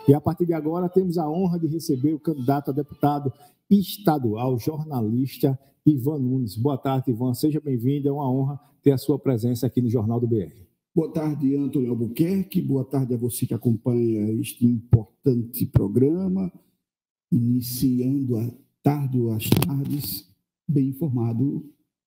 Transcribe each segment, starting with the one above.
E a partir de agora temos a honra de receber o candidato a deputado estadual, jornalista Ivan Nunes. Boa tarde, Ivan. Seja bem-vindo. É uma honra ter a sua presença aqui no Jornal do BR. Boa tarde, Antônio Albuquerque. Boa tarde a você que acompanha este importante programa, iniciando a tarde ou as tardes, bem informado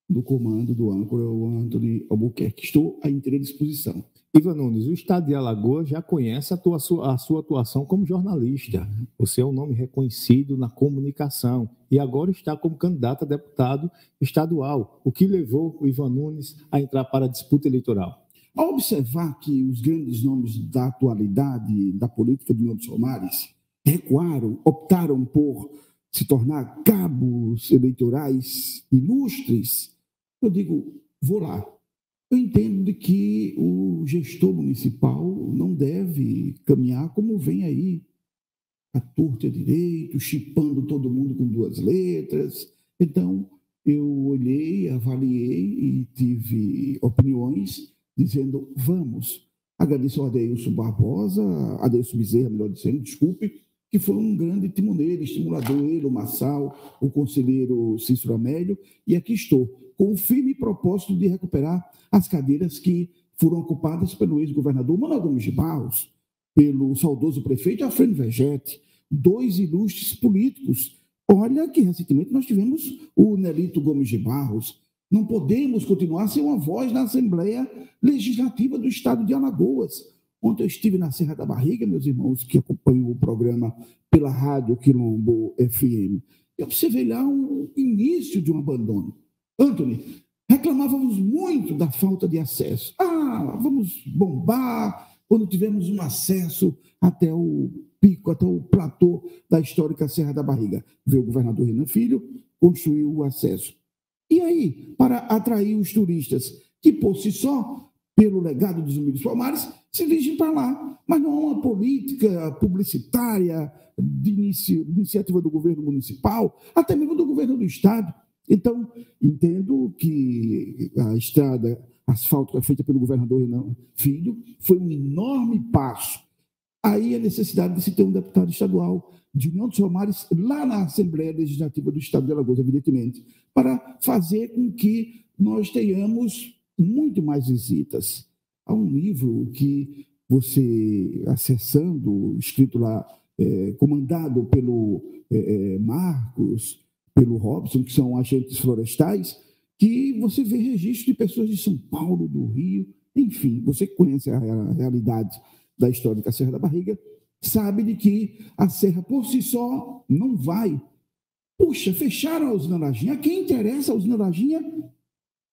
do comando do âncora, o Antônio Albuquerque. Estou à inteira disposição. Ivan Nunes, o estado de Alagoas já conhece a sua atuação como jornalista. Você é um nome reconhecido na comunicação e agora está como candidato a deputado estadual. O que levou o Ivan Nunes a entrar para a disputa eleitoral? Ao observar que os grandes nomes da atualidade da política de União dos Palmares recuaram, optaram por se tornar cabos eleitorais ilustres, eu digo, vou lá. Eu entendo de que o gestor municipal não deve caminhar como vem aí, a torta direito, chipando todo mundo com duas letras. Então, eu olhei, avaliei e tive opiniões dizendo, vamos. Agradeço ao Adeilson Barbosa, Adeilson Bezerra, melhor dizendo, desculpe, que foi um grande timoneiro, estimulador, ele, o Massal, o conselheiro Cícero Amélio, e aqui estou, com o firme propósito de recuperar as cadeiras que foram ocupadas pelo ex-governador Manuel Gomes de Barros, pelo saudoso prefeito Alfredo Vegete, dois ilustres políticos. Olha que recentemente nós tivemos o Nelito Gomes de Barros. Não podemos continuar sem uma voz na Assembleia Legislativa do Estado de Alagoas. Ontem eu estive na Serra da Barriga, meus irmãos que acompanham o programa pela Rádio Quilombo FM. Eu observei lá um início de um abandono. Antônio, reclamávamos muito da falta de acesso. Vamos bombar quando tivermos um acesso até o pico, até o platô da histórica Serra da Barriga. Veio o governador Renan Filho, construiu o acesso. E aí, para atrair os turistas, que por si só, pelo legado dos Zumbi dos Palmares, se dirigem para lá. Mas não há uma política publicitária de iniciativa do governo municipal, até mesmo do governo do estado. Então, entendo que a estrada asfáltica feita pelo governador Renan Filho foi um enorme passo. Aí a necessidade de se ter um deputado estadual de União dos Palmares lá na Assembleia Legislativa do Estado de Alagoas, evidentemente, para fazer com que nós tenhamos muito mais visitas. Há um livro que você, acessando, escrito lá, comandado pelo Marcos, pelo Robson, que são agentes florestais, que você vê registro de pessoas de São Paulo, do Rio, enfim, você conhece a realidade da histórica Serra da Barriga, sabe de que a serra por si só não vai. Puxa, fecharam a usina Lajinha. A quem interessa a usina Lajinha?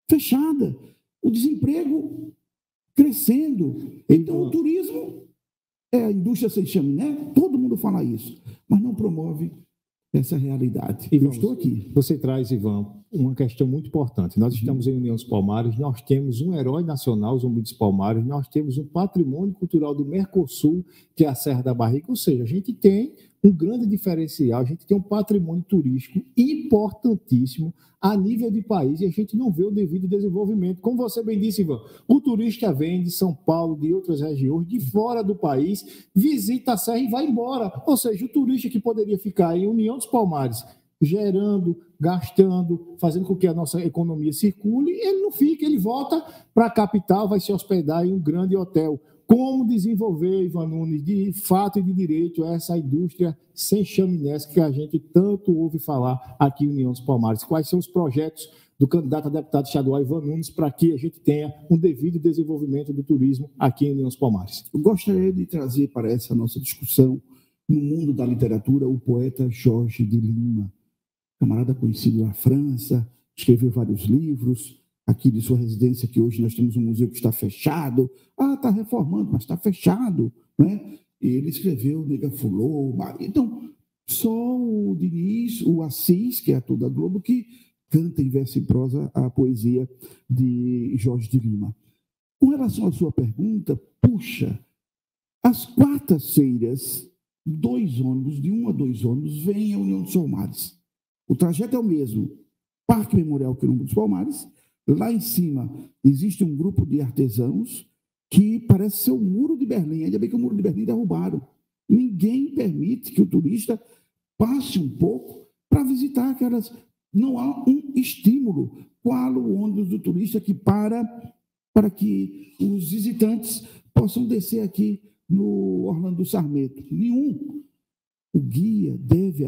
Fechada. O desemprego crescendo. Então, o turismo é a indústria sem chaminé, todo mundo fala isso, mas não promove essa realidade. Eu estou aqui. Você traz, Ivan, uma questão muito importante. Nós estamos em União dos Palmares, nós temos um herói nacional, os Zumbi dos Palmares, nós temos um patrimônio cultural do Mercosul, que é a Serra da Barriga, ou seja, a gente tem um grande diferencial, a gente tem um patrimônio turístico importantíssimo a nível de país e a gente não vê o devido desenvolvimento. Como você bem disse, Ivan, o turista vem de São Paulo, de outras regiões, de fora do país, visita a Serra e vai embora. Ou seja, o turista que poderia ficar em União dos Palmares, gerando, gastando, fazendo com que a nossa economia circule, ele não fica, ele volta para a capital, vai se hospedar em um grande hotel. Como desenvolver, Ivan Nunes, de fato e de direito, essa indústria sem chaminés que a gente tanto ouve falar aqui em União dos Palmares? Quais são os projetos do candidato a deputado estadual Ivan Nunes para que a gente tenha um devido desenvolvimento do turismo aqui em União dos Palmares? Eu gostaria de trazer para essa nossa discussão, no mundo da literatura, o poeta Jorge de Lima, camarada conhecido na França, escreveu vários livros, aqui de sua residência, que hoje nós temos um museu que está fechado. Está reformando, mas está fechado, né? Ele escreveu Nega Fulô, então, só o Diniz, o Assis, que é ator da Globo, que canta em verso e prosa a poesia de Jorge de Lima. Com relação à sua pergunta, puxa, às quartas-feiras, 2 ônibus, de 1 a 2 ônibus, vêm à União dos Palmares. O trajeto é o mesmo. Parque Memorial Quilombo dos Palmares. Lá em cima existe um grupo de artesãos que parece ser o Muro de Berlim. Ainda bem que o Muro de Berlim derrubaram. Ninguém permite que o turista passe um pouco para visitar aquelas. Não há um estímulo. Qual o ônibus do turista que para que os visitantes possam descer aqui no Orlando Sarmento? Nenhum. O guia deve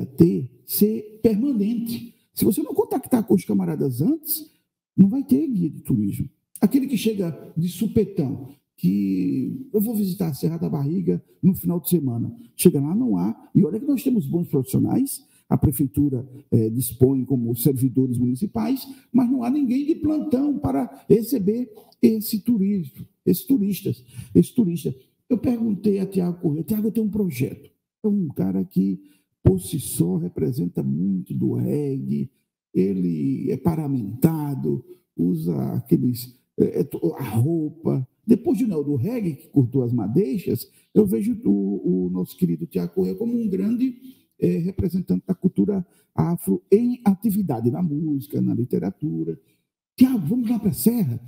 ser permanente. Se você não contactar com os camaradas antes, não vai ter guia de turismo. Aquele que chega de supetão, que eu vou visitar a Serra da Barriga no final de semana. Chega lá, não há. E olha que nós temos bons profissionais, a prefeitura dispõe como servidores municipais, mas não há ninguém de plantão para receber esse turista. Eu perguntei a Tiago Corrêa, Tiago, eu tenho um projeto. É um cara que, por si só, representa muito do reggae, ele é paramentado, usa a roupa. Depois do reggae, que cortou as madeixas, eu vejo o nosso querido Tiago Corrêa como um grande representante da cultura afro em atividade, na música, na literatura. Tiago, vamos lá para a Serra,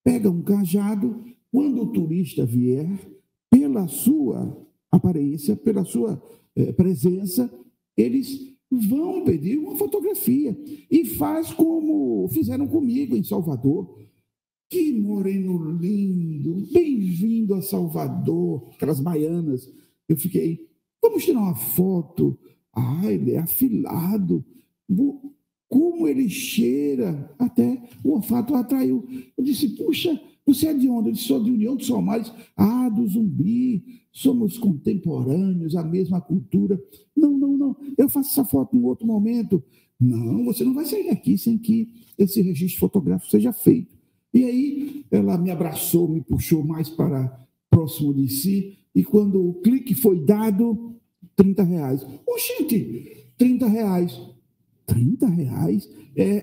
pega um cajado, quando o turista vier, pela sua aparência, pela sua presença, eles vão pedir uma fotografia e faz como fizeram comigo em Salvador. Que moreno lindo, bem-vindo a Salvador, aquelas baianas. Eu fiquei, vamos tirar uma foto. Ele é afilado, como ele cheira, até o olfato atraiu. Eu disse, puxa, você é de onde? Eu disse, sou de União dos Somares. Do Zumbi, somos contemporâneos, a mesma cultura. Não, eu faço essa foto em outro momento. Não, você não vai sair daqui sem que esse registro fotográfico seja feito. E aí ela me abraçou, me puxou mais para próximo de si, e quando o clique foi dado, R$30. Oxente, R$30. R$30?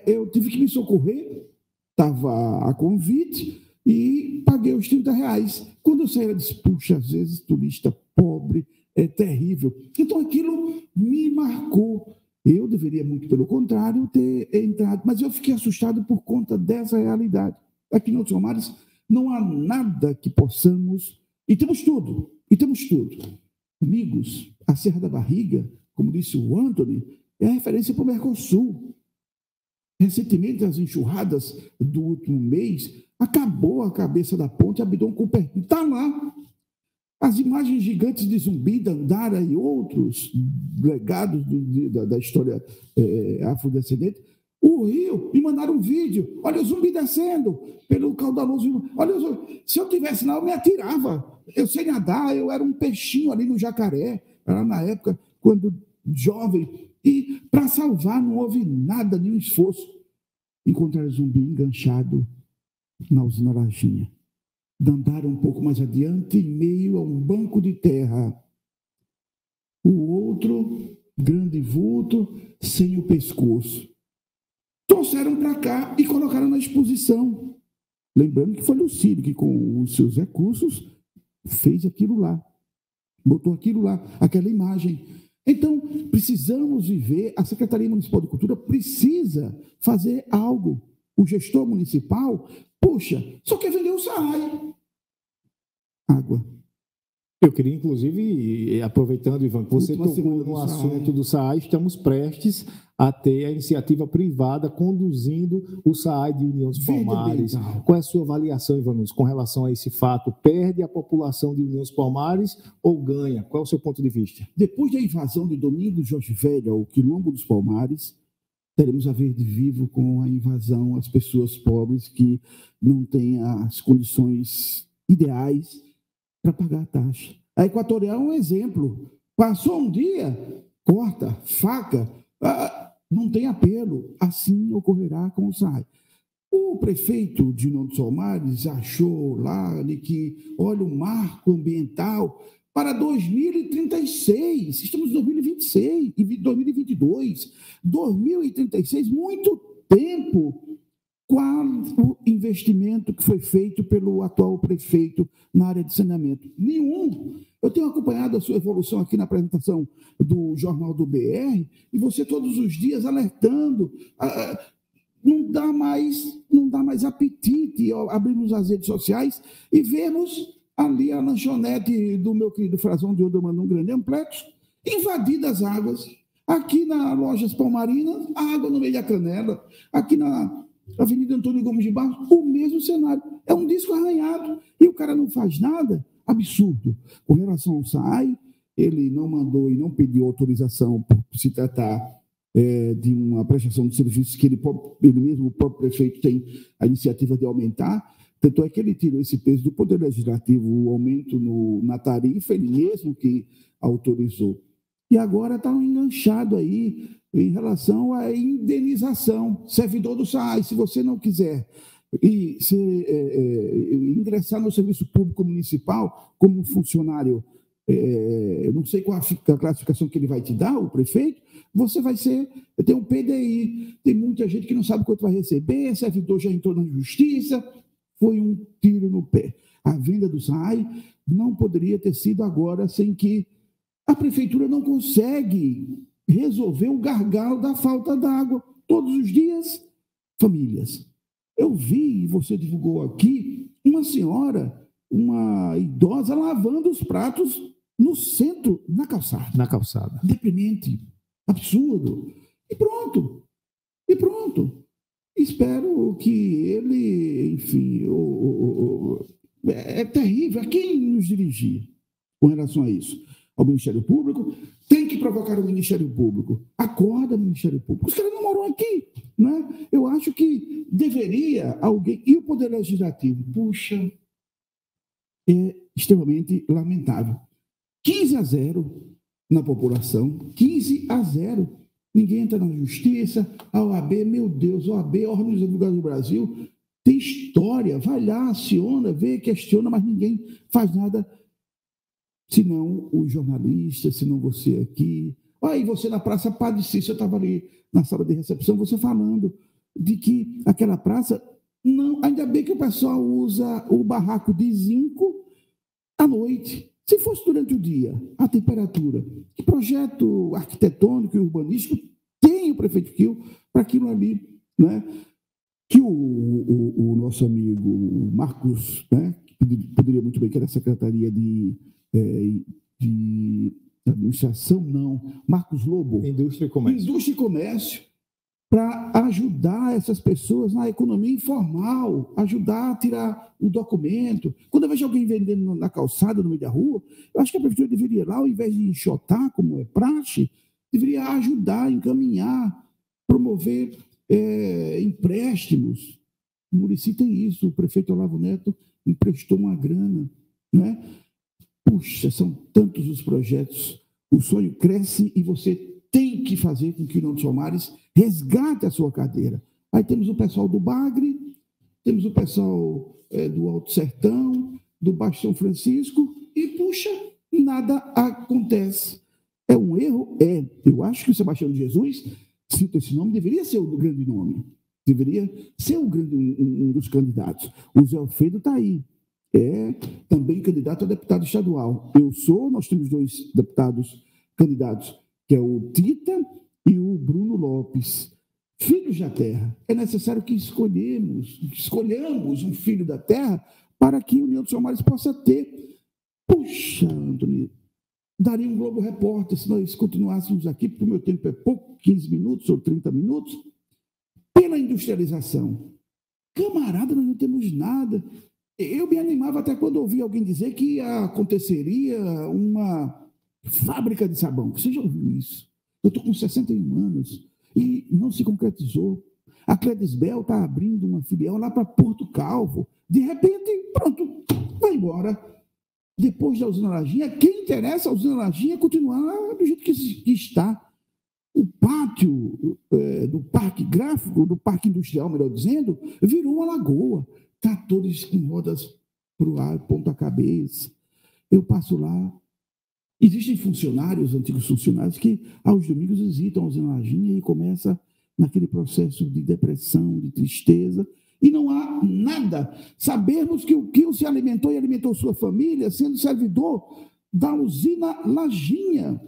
Eu tive que me socorrer, estava a convite, e paguei os R$30. Quando eu saí, ela disse, puxa, às vezes turista pobre é terrível. Então aquilo me marcou. Eu deveria, muito pelo contrário, ter entrado, mas eu fiquei assustado por conta dessa realidade. Aqui no Somares não há nada que possamos, e temos tudo. Amigos, a Serra da Barriga, como disse o Anthony, é a referência para o Mercosul. Recentemente, as enxurradas do último mês, acabou a cabeça da ponte, Abidão Cupertino. Está lá. As imagens gigantes de Zumbi, Dandara e outros legados da história afrodescendente. O Rio, me mandaram um vídeo. Olha o Zumbi descendo pelo caudaloso. Olha, se eu tivesse lá, eu me atirava. Eu sei nadar, eu era um peixinho ali no Jacaré, era na época, quando jovem. E para salvar não houve nada, nenhum esforço. Encontraram o Zumbi enganchado na usina Lajinha. Andaram um pouco mais adiante, em meio a um banco de terra. O outro, grande vulto, sem o pescoço. Trouxeram para cá e colocaram na exposição. Lembrando que foi Lucílio que, com os seus recursos, fez aquilo lá. Botou aquilo lá, aquela imagem. Então, precisamos viver, a Secretaria Municipal de Cultura precisa fazer algo. O gestor municipal, poxa, só quer vender o SAAI. Água. Eu queria, inclusive, aproveitando, Ivan, que você tocou no assunto do SAAI, estamos prestes a ter a iniciativa privada conduzindo o SAAI de União dos Palmares. Qual é a sua avaliação, Ivan, com relação a esse fato? Perde a população de União dos Palmares ou ganha? Qual é o seu ponto de vista? Depois da invasão de Domingos Jorge Velho ao Quilombo dos Palmares, teremos a Verde Vivo com a invasão às pessoas pobres que não têm as condições ideais para pagar a taxa. A Equatorial é um exemplo. Passou um dia, corta, faca, não tem apelo. Assim ocorrerá com o SAAI. O prefeito de União dos Palmares achou lá que, olha, o marco ambiental para 2036. Estamos em 2026 e 2022. 2036, muito tempo. Qual o investimento que foi feito pelo atual prefeito na área de saneamento? Nenhum. Eu tenho acompanhado a sua evolução aqui na apresentação do Jornal do BR, e você todos os dias alertando. Não dá mais apetite abrirmos as redes sociais e vermos ali a lanchonete do meu querido Frazão de Odomano, um grande amplexo, invadidas as águas. Aqui na Lojas Palmarinas, a água no meio da canela. Aqui na Avenida Antônio Gomes de Barros, o mesmo cenário. É um disco arranhado e o cara não faz nada. Absurdo. Com relação ao SAAI, ele não mandou e não pediu autorização por se tratar de uma prestação de serviços que ele mesmo, o próprio prefeito, tem a iniciativa de aumentar. Tanto é que ele tirou esse peso do Poder Legislativo, o aumento na tarifa, ele mesmo que autorizou. E agora está enganchado aí em relação à indenização. Servidor do SAAI, se você não quiser ingressar no serviço público municipal como funcionário, eu não sei qual a classificação que ele vai te dar, o prefeito, você vai ter um PDI. Tem muita gente que não sabe quanto vai receber, servidor já entrou na justiça, foi um tiro no pé. A venda do SAAI não poderia ter sido agora sem que a prefeitura não consegue resolver o gargalo da falta d'água. Todos os dias, famílias. Eu vi, e você divulgou aqui, uma senhora, uma idosa, lavando os pratos no centro, na calçada. Na calçada. Deprimente, absurdo. E pronto. Espero que ele, enfim, é terrível. A quem nos dirigir com relação a isso? Ao Ministério Público? Tem que provocar o Ministério Público. Acorda, Ministério Público. Os caras não moram aqui, né? Eu acho que deveria alguém... E o Poder Legislativo? Puxa, é extremamente lamentável. 15-0 na população, 15-0. Ninguém entra na justiça, a OAB, meu Deus, a OAB, órgãos de advogados do Brasil, tem história, vai lá, aciona, vê, questiona, mas ninguém faz nada, senão os jornalistas, senão você aqui. Aí você na Praça Padre Cícero, eu estava ali na sala de recepção, você falando de que aquela praça, não, ainda bem que o pessoal usa o barraco de zinco à noite. Se fosse durante o dia, a temperatura, que projeto arquitetônico e urbanístico tem o prefeito Quil para aquilo ali, né? Que o nosso amigo Marcos, né, poderia muito bem, que era a Secretaria de Administração, não, Marcos Lobo. Indústria e Comércio. Indústria e Comércio, para ajudar essas pessoas na economia informal, ajudar a tirar o documento. Quando eu vejo alguém vendendo na calçada, no meio da rua, eu acho que a prefeitura deveria ir lá, ao invés de enxotar, como é praxe, deveria ajudar, encaminhar, promover empréstimos. O Muricy tem isso, o prefeito Olavo Neto emprestou uma grana, né? Puxa, são tantos os projetos, o sonho cresce e você tem que fazer com que o União dos Palmares resgate a sua cadeira. Aí temos o pessoal do Bagre, temos o pessoal do Alto Sertão, do Baixo São Francisco, e, puxa, nada acontece. É um erro? É. Eu acho que o Sebastião de Jesus, cito esse nome, deveria ser o grande nome. Deveria ser um dos candidatos. O Zé Alfredo está aí. É também candidato a deputado estadual. Nós temos 2 deputados candidatos, que é o Tita e o Bruno Lopes, filhos da terra. É necessário que escolhamos um filho da terra para que a União dos Palmares possa ter. Puxa, Antônio, daria um Globo Repórter se nós continuássemos aqui, porque o meu tempo é pouco, 15 minutos ou 30 minutos, pela industrialização. Camarada, nós não temos nada. Eu me animava até quando ouvi alguém dizer que aconteceria uma fábrica de sabão. Você já ouviu isso? Eu estou com 61 anos e não se concretizou. A Cledisbel está abrindo uma filial lá para Porto Calvo. De repente, pronto, vai embora. Depois da usina Lajinha, quem interessa a usina Lajinha é continuar do jeito que está. O pátio do Parque Gráfico, do Parque Industrial, melhor dizendo, virou uma lagoa. Tratores com rodas para o ar, ponta cabeça. Eu passo lá. Existem funcionários, antigos funcionários, que aos domingos visitam a usina Lajinha e começa naquele processo de depressão, de tristeza, e não há nada. Sabermos que o Quil se alimentou e alimentou sua família sendo servidor da usina Lajinha.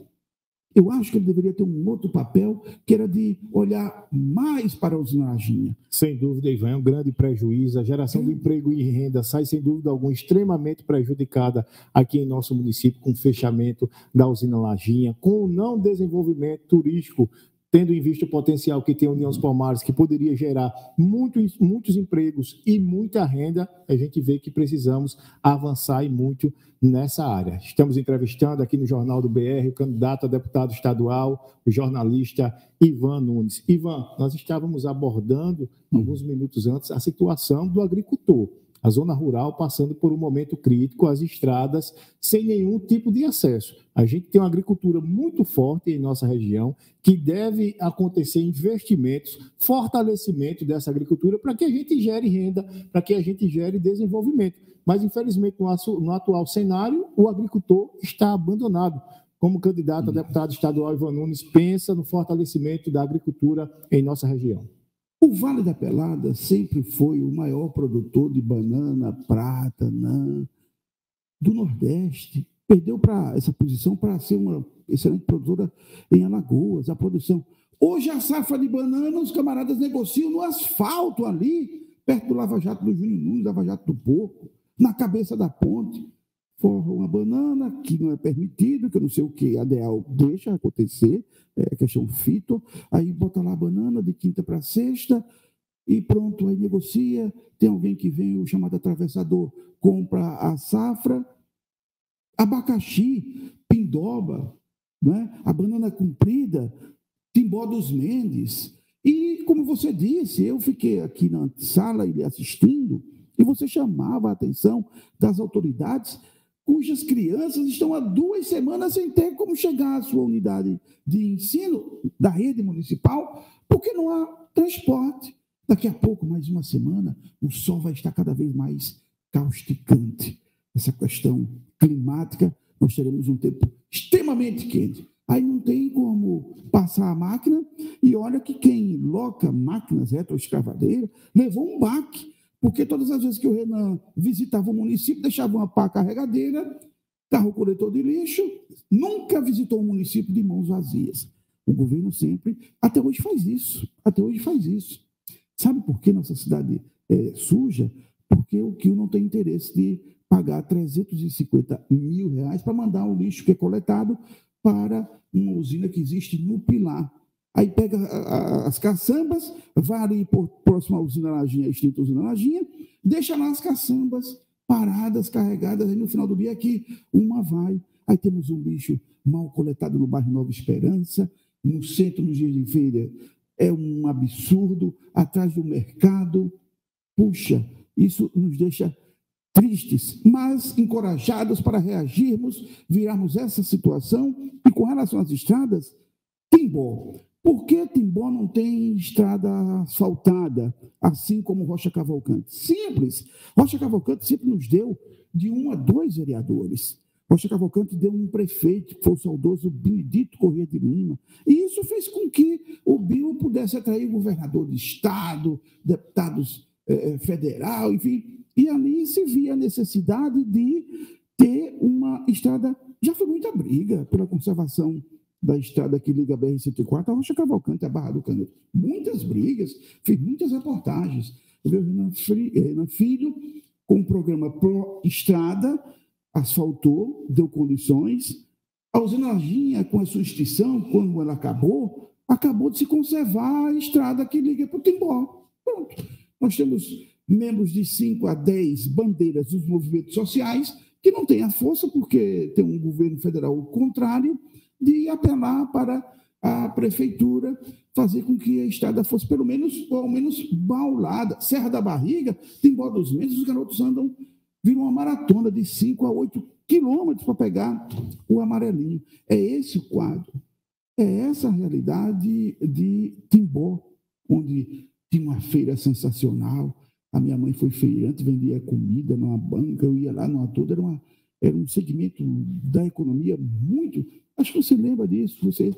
Eu acho que ele deveria ter um outro papel, que era de olhar mais para a usinagem. Sem dúvida, Ivan, é um grande prejuízo. A geração de emprego e renda sai, sem dúvida alguma, extremamente prejudicada aqui em nosso município, com o fechamento da usina Lajinha, com o não desenvolvimento turístico, tendo em vista o potencial que tem a União dos Palmares, que poderia gerar muitos empregos e muita renda. A gente vê que precisamos avançar e muito nessa área. Estamos entrevistando aqui no Jornal do BR o candidato a deputado estadual, o jornalista Ivan Nunes. Ivan, nós estávamos abordando, alguns minutos antes, a situação do agricultor. A zona rural passando por um momento crítico, as estradas sem nenhum tipo de acesso. A gente tem uma agricultura muito forte em nossa região, que deve acontecer investimentos, fortalecimento dessa agricultura para que a gente gere renda, para que a gente gere desenvolvimento. Mas, infelizmente, no atual cenário, o agricultor está abandonado. Como candidato a deputado estadual, Ivan Nunes pensa no fortalecimento da agricultura em nossa região. O Vale da Pelada sempre foi o maior produtor de banana, prata, anã do Nordeste. Perdeu para essa posição para ser uma excelente produtora em Alagoas, a produção. Hoje a safra de banana, os camaradas negociam no asfalto ali, perto do Lava Jato do Júnior Nunes, Lava Jato do Porco, na cabeça da ponte. Forra uma banana, que não é permitido, que eu não sei o que a DEAL deixa acontecer, é questão fito, aí bota lá a banana de quinta para sexta, e pronto, aí negocia, tem alguém que vem, o chamado atravessador, compra a safra, abacaxi, pindoba, né? A banana comprida, Timbó dos Mendes, e como você disse, eu fiquei aqui na sala assistindo, e você chamava a atenção das autoridades, cujas crianças estão há 2 semanas sem ter como chegar à sua unidade de ensino da rede municipal, porque não há transporte. Daqui a pouco, mais uma semana, o sol vai estar cada vez mais causticante. Essa questão climática, nós teremos um tempo extremamente quente. Aí não tem como passar a máquina, e olha que quem loca máquinas retroescavadeiras levou um baque, porque todas as vezes que o Renan visitava o município, deixava uma pá carregadeira, carro coletor de lixo, nunca visitou o município de mãos vazias. O governo sempre, até hoje faz isso. Sabe por que nossa cidade é suja? Porque o Quil não tem interesse de pagar R$350 mil para mandar o lixo que é coletado para uma usina que existe no Pilar. Aí pega as caçambas, vai ali próximo à usina Lajinha, extinta usina Lajinha, deixa lá as caçambas paradas, carregadas, aí no final do dia aqui, uma vai. Aí temos um lixo mal coletado no bairro Nova Esperança, no centro, nos dias de feira, é um absurdo, atrás do mercado. Puxa, isso nos deixa tristes, mas encorajados para reagirmos, virarmos essa situação. E com relação às estradas, Timbó. Por que Timbó não tem estrada asfaltada, assim como Rocha Cavalcante? Simples. Rocha Cavalcante sempre nos deu de 1 a 2 vereadores. Rocha Cavalcante deu um prefeito, que foi o saudoso Benedito Corrêa de Lima. E isso fez com que o Bio pudesse atrair governador de estado, deputados federal, enfim. E ali se via a necessidade de ter uma estrada. Já foi muita briga pela conservação da estrada que liga a BR-104 a Rocha Cavalcante, a Barra do Canudo. Muitas brigas, fiz muitas reportagens. Eu vi o Renan Filho, com o programa Pro Estrada, asfaltou, deu condições. A usina Lajinha, com a sua extinção, quando ela acabou de se conservar a estrada que liga para o Timbó. Pronto. Nós temos membros de 5 a 10 bandeiras dos movimentos sociais que não têm a força, porque tem um governo federal contrário, de apelar para a prefeitura fazer com que a estrada fosse pelo menos, ou ao menos, baulada. Serra da Barriga, Timbó dos Mendes, os garotos andam, viram uma maratona de 5 a 8 quilômetros para pegar o amarelinho. É esse o quadro. É essa a realidade de Timbó, onde tinha uma feira sensacional. A minha mãe foi feirante, vendia comida numa banca, eu ia lá numa toda, era um segmento da economia muito. Acho que você lembra disso, você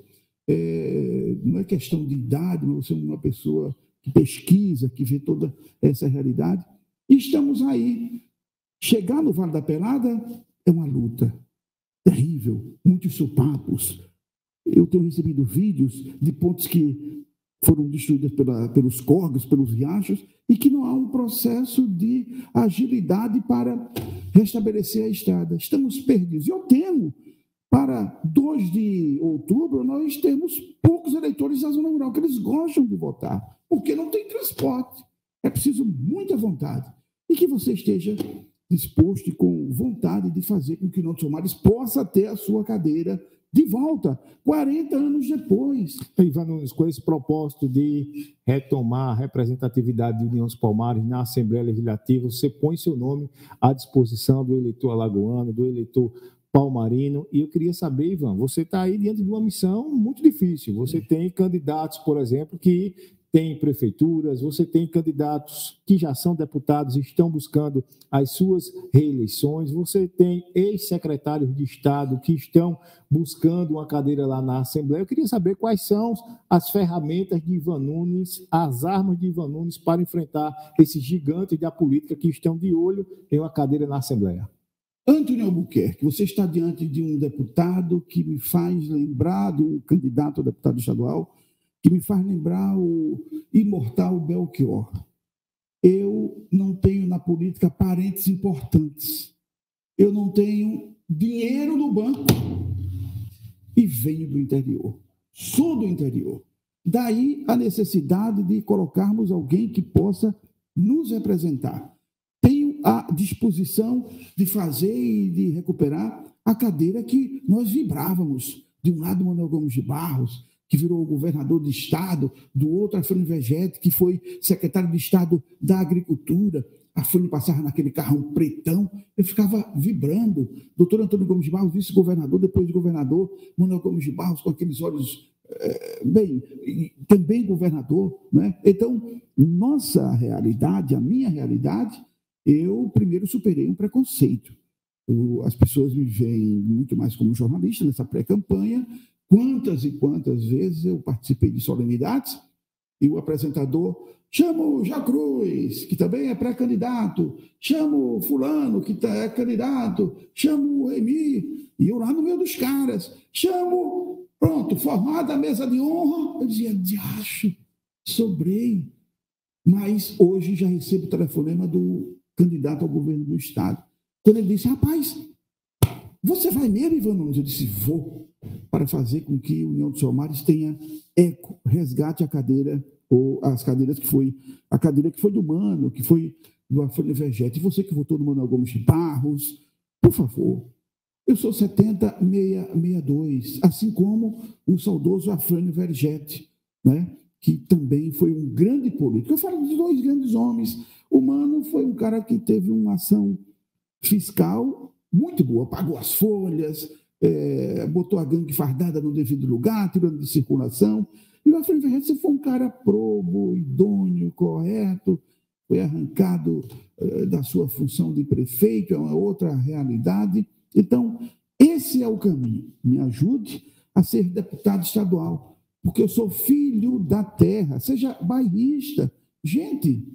não é questão de idade, mas você é uma pessoa que pesquisa, que vê toda essa realidade. E estamos aí. Chegar no Vale da Pelada é uma luta terrível, muitos sopapos. eu tenho recebido vídeos de pontes que foram destruídas pelos córregos, pelos riachos, e que não há um processo de agilidade para restabelecer a estrada. Estamos perdidos. E eu temo, para 2 de outubro, nós temos poucos eleitores da zona rural, que eles gostam de votar, porque não tem transporte. É preciso muita vontade. E que você esteja disposto e com vontade de fazer com que o União dos Palmares possa ter a sua cadeira de volta, 40 anos depois. Ivan Nunes, com esse propósito de retomar a representatividade de União dos Palmares na Assembleia Legislativa, você põe seu nome à disposição do eleitor alagoano, do eleitor palmarino, e eu queria saber, Ivan, você está aí diante de uma missão muito difícil. Você tem candidatos, por exemplo, que tem prefeituras, você tem candidatos que já são deputados e estão buscando as suas reeleições, você tem ex-secretários de Estado que estão buscando uma cadeira lá na Assembleia. Eu queria saber quais são as ferramentas de Ivan Nunes, as armas de Ivan Nunes para enfrentar esses gigantes da política que estão de olho em uma cadeira na Assembleia. Antônio Albuquerque, você está diante de um deputado que me faz lembrar do candidato a deputado estadual, que me faz lembrar o imortal Belchior. Eu não tenho na política parentes importantes. Eu não tenho dinheiro no banco e venho do interior. Sou do interior. Daí a necessidade de colocarmos alguém que possa nos representar. Tenho a disposição de fazer e de recuperar a cadeira que nós vibrávamos. De um lado, Manuel Gomes de Barros, que virou governador de Estado, do outro, Afrânio Vegete, que foi secretário de Estado da Agricultura. Afrânio passava naquele carrão pretão, eu ficava vibrando. Doutor Antônio Gomes de Barros, vice-governador, depois de governador, Manuel Gomes de Barros, com aqueles olhos, também governador. Né? Então, nossa realidade, a minha realidade, eu primeiro superei um preconceito. As pessoas me veem muito mais como jornalista nessa pré-campanha. Quantas e quantas vezes eu participei de solenidades e o apresentador chama o Jacruz, que também é pré-candidato, chama o fulano, que é candidato, chama o Remi, e eu lá no meio dos caras, chamo, pronto, formada a mesa de honra. Eu dizia, diacho, sobrei. Mas hoje já recebo o telefonema do candidato ao governo do Estado. Quando ele disse, rapaz, você vai mesmo, Ivan Nunes? Eu disse, vou, para fazer com que a União dos Palmares tenha eco, resgate a cadeira, ou as cadeiras que foi, a cadeira que foi do Mano, que foi do Afrânio Vegete. E você que votou no Manuel Gomes de Barros, por favor, eu sou 70-662, assim como o saudoso Afrânio Vegete, né? Que também foi um grande político. Eu falo dos 2 grandes homens. O Mano foi um cara que teve uma ação fiscal muito boa, pagou as folhas, botou a gangue fardada no devido lugar, tirando de circulação. E o Afrânio Vegete foi um cara probo, idôneo, correto, foi arrancado da sua função de prefeito, é uma outra realidade. Então, esse é o caminho. Me ajude a ser deputado estadual, porque eu sou filho da terra, seja bairrista. Gente,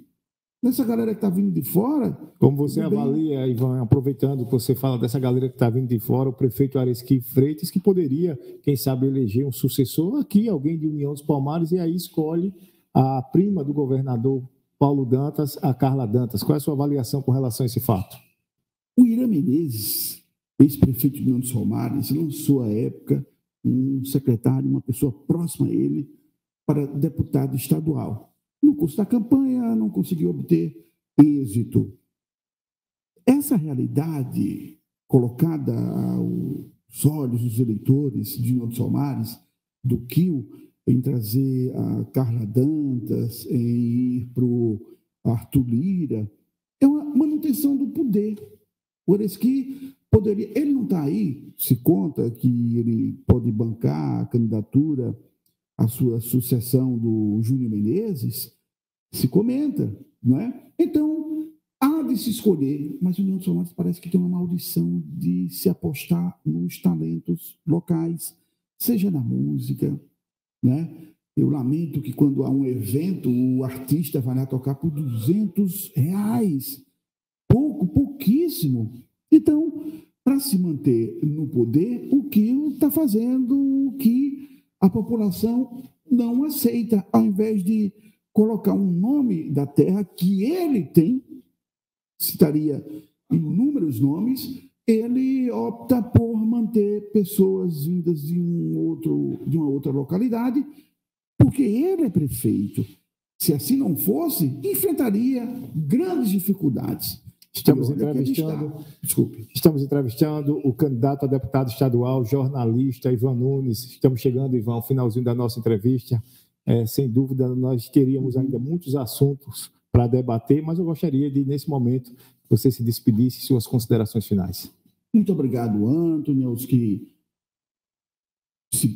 nessa galera que está vindo de fora... Como você avalia, Ivan, aproveitando que você fala dessa galera que está vindo de fora, o prefeito Aresqui Freitas, que poderia, quem sabe, eleger um sucessor aqui, alguém de União dos Palmares, e aí escolhe a prima do governador Paulo Dantas, a Carla Dantas. Qual é a sua avaliação com relação a esse fato? O Irã Menezes, ex-prefeito de União dos Palmares, lançou à época um secretário, uma pessoa próxima a ele, para deputado estadual. No curso da campanha, não conseguiu obter êxito. Essa realidade colocada aos olhos dos eleitores de União dos Palmares, do Quil, em trazer a Carla Dantas, em ir para o Arthur Lira, é uma manutenção do poder. O Aresqui poderia... Ele não está aí, se conta que ele pode bancar a candidatura, a sua sucessão do Júnior Menezes, se comenta, não é? Então, há de se escolher, mas o União dos Palmares parece que tem uma maldição de se apostar nos talentos locais, seja na música, né? Eu lamento que quando há um evento, o artista vai lá tocar por R$200, pouquíssimo. Então, para se manter no poder, o que está fazendo o que a população não aceita, ao invés de colocar um nome da terra que ele tem, citaria inúmeros nomes, ele opta por manter pessoas vindas de uma outra localidade, porque ele é prefeito. Se assim não fosse, enfrentaria grandes dificuldades. Estamos entrevistando o candidato a deputado estadual, jornalista Ivan Nunes. Estamos chegando, Ivan, ao finalzinho da nossa entrevista. Sem dúvida, nós teríamos ainda muitos assuntos para debater, mas eu gostaria de, nesse momento, você se despedisse suas considerações finais. Muito obrigado, Antônio, aos que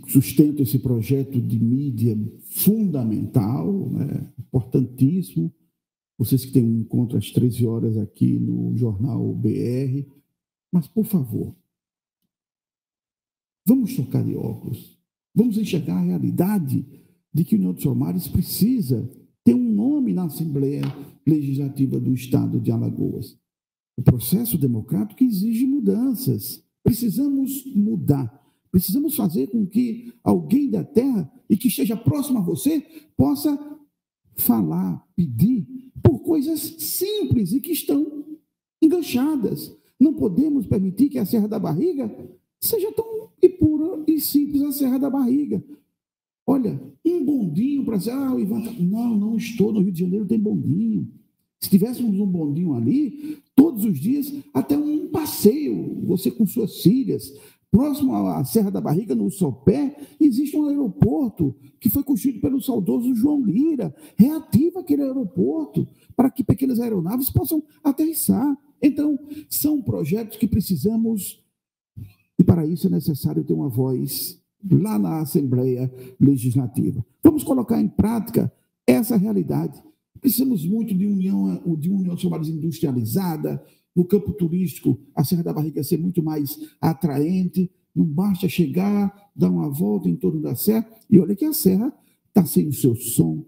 sustentam esse projeto de mídia fundamental, né, importantíssimo. Vocês que têm um encontro às 13 horas aqui no Jornal BR. Mas, por favor, vamos trocar de óculos. Vamos enxergar a realidade de que a União dos Palmares precisa ter um nome na Assembleia Legislativa do Estado de Alagoas. O processo democrático exige mudanças. Precisamos mudar. Precisamos fazer com que alguém da terra e que esteja próximo a você possa falar, pedir por coisas simples e que estão enganchadas. Não podemos permitir que a Serra da Barriga seja tão pura e simples a Serra da Barriga. Olha, um bondinho para dizer, o Ivan... Não estou no Rio de Janeiro, tem bondinho. Se tivéssemos um bondinho ali, todos os dias, até um passeio, você com suas filhas, próximo à Serra da Barriga, no Sopé, existe um aeroporto que foi construído pelo saudoso João Lira. Reativa aquele aeroporto para que pequenas aeronaves possam aterrissar. Então, são projetos que precisamos, e para isso é necessário ter uma voz lá na Assembleia Legislativa. Vamos colocar em prática essa realidade. Precisamos muito de uma União dos Palmares industrializada. No campo turístico, a Serra da Barriga ser muito mais atraente. Não basta chegar, dar uma volta em torno da serra, e olha que a serra está sem o seu som,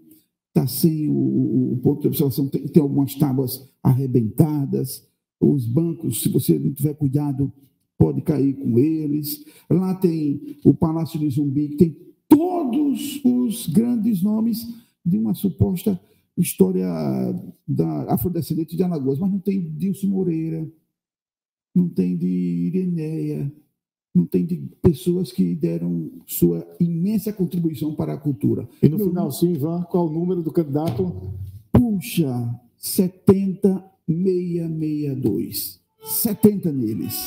está sem o ponto de observação, tem algumas tábuas arrebentadas, os bancos, se você não tiver cuidado, pode cair com eles. Lá tem o Palácio de Zumbi, que tem todos os grandes nomes de uma suposta história da afrodescendente de Alagoas, mas não tem Dilson Moreira, não tem de Ireneia, não tem de pessoas que deram sua imensa contribuição para a cultura. E no final, sim, Ivan, qual o número do candidato? Puxa, 70662. 70 neles.